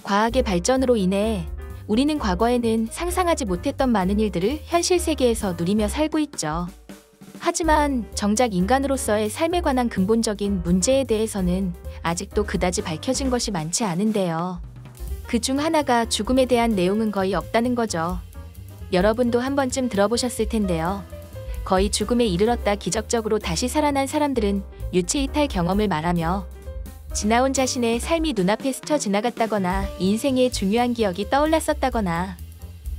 과학의 발전으로 인해 우리는 과거에는 상상하지 못했던 많은 일들을 현실 세계에서 누리며 살고 있죠. 하지만 정작 인간으로서의 삶에 관한 근본적인 문제에 대해서는 아직도 그다지 밝혀진 것이 많지 않은데요. 그 중 하나가 죽음에 대한 내용은 거의 없다는 거죠. 여러분도 한 번쯤 들어보셨을 텐데요. 거의 죽음에 이르렀다 기적적으로 다시 살아난 사람들은 유체이탈 경험을 말하며 지나온 자신의 삶이 눈앞에 스쳐 지나갔다거나 인생의 중요한 기억이 떠올랐었다거나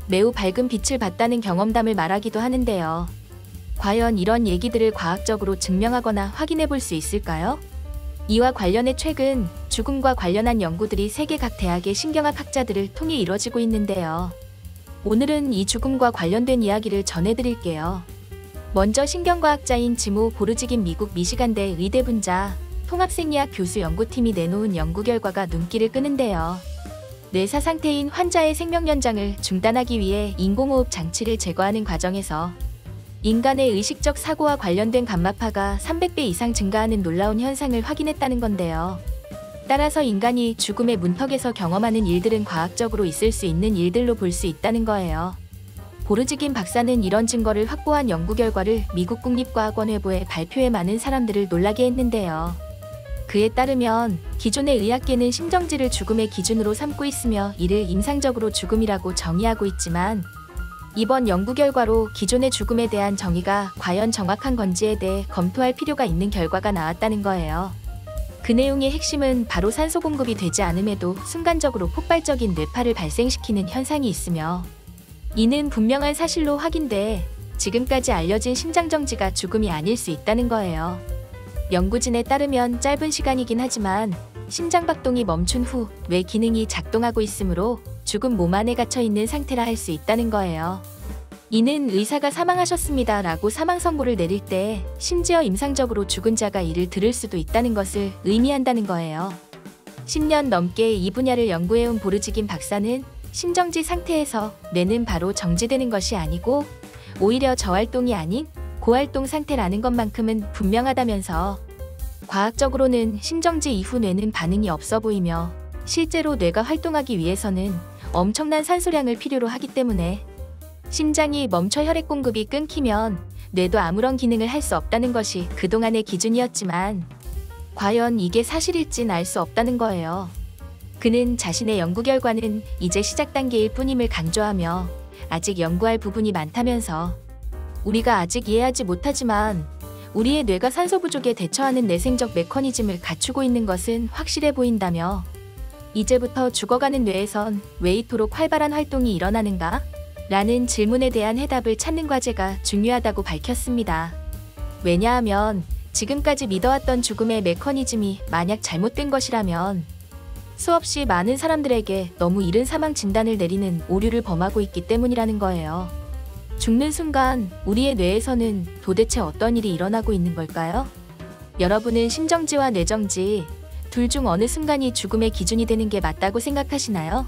매우 밝은 빛을 봤다는 경험담을 말하기도 하는데요. 과연 이런 얘기들을 과학적으로 증명하거나 확인해 볼 수 있을까요? 이와 관련해 최근 죽음과 관련한 연구들이 세계 각 대학의 신경학 학자들을 통해 이뤄지고 있는데요. 오늘은 이 죽음과 관련된 이야기를 전해드릴게요. 먼저 신경과학자인 지모 보르지긴 미국 미시간대 의대 분자 통합생리학 교수 연구팀이 내놓은 연구 결과가 눈길을 끄는데요. 뇌사 상태인 환자의 생명 연장을 중단하기 위해 인공호흡 장치를 제거하는 과정에서 인간의 의식적 사고와 관련된 감마파가 300배 이상 증가하는 놀라운 현상을 확인했다는 건데요. 따라서 인간이 죽음의 문턱에서 경험하는 일들은 과학적으로 있을 수 있는 일들로 볼 수 있다는 거예요. 보르지긴 박사는 이런 증거를 확보한 연구 결과를 미국 국립과학원 회보에 발표해 많은 사람들을 놀라게 했는데요. 그에 따르면 기존의 의학계는 심정지를 죽음의 기준으로 삼고 있으며 이를 임상적으로 죽음이라고 정의하고 있지만 이번 연구 결과로 기존의 죽음에 대한 정의가 과연 정확한 건지에 대해 검토할 필요가 있는 결과가 나왔다는 거예요. 그 내용의 핵심은 바로 산소 공급이 되지 않음에도 순간적으로 폭발적인 뇌파를 발생시키는 현상이 있으며 이는 분명한 사실로 확인돼 지금까지 알려진 심장정지가 죽음이 아닐 수 있다는 거예요. 연구진에 따르면 짧은 시간이긴 하지만 심장박동이 멈춘 후 뇌 기능이 작동하고 있으므로 죽은 몸 안에 갇혀있는 상태라 할 수 있다는 거예요. 이는 의사가 사망하셨습니다 라고 사망 선고를 내릴 때 심지어 임상적으로 죽은 자가 이를 들을 수도 있다는 것을 의미한다는 거예요. 10년 넘게 이 분야를 연구해온 보르지긴 박사는 심정지 상태에서 뇌는 바로 정지되는 것이 아니고 오히려 저활동이 아닌 고활동 상태라는 것만큼은 분명하다면서 과학적으로는 심정지 이후 뇌는 반응이 없어 보이며 실제로 뇌가 활동하기 위해서는 엄청난 산소량을 필요로 하기 때문에 심장이 멈춰 혈액 공급이 끊기면 뇌도 아무런 기능을 할 수 없다는 것이 그동안의 기준이었지만 과연 이게 사실일진 알 수 없다는 거예요. 그는 자신의 연구 결과는 이제 시작 단계일 뿐임을 강조하며 아직 연구할 부분이 많다면서 우리가 아직 이해하지 못하지만 우리의 뇌가 산소 부족에 대처하는 내생적 메커니즘을 갖추고 있는 것은 확실해 보인다며 이제부터 죽어가는 뇌에선 왜 이토록 활발한 활동이 일어나는가? 라는 질문에 대한 해답을 찾는 과제가 중요하다고 밝혔습니다. 왜냐하면 지금까지 믿어왔던 죽음의 메커니즘이 만약 잘못된 것이라면 수없이 많은 사람들에게 너무 이른 사망 진단을 내리는 오류를 범하고 있기 때문이라는 거예요. 죽는 순간 우리의 뇌에서는 도대체 어떤 일이 일어나고 있는 걸까요? 여러분은 심정지와 뇌정지 둘 중 어느 순간이 죽음의 기준이 되는 게 맞다고 생각하시나요?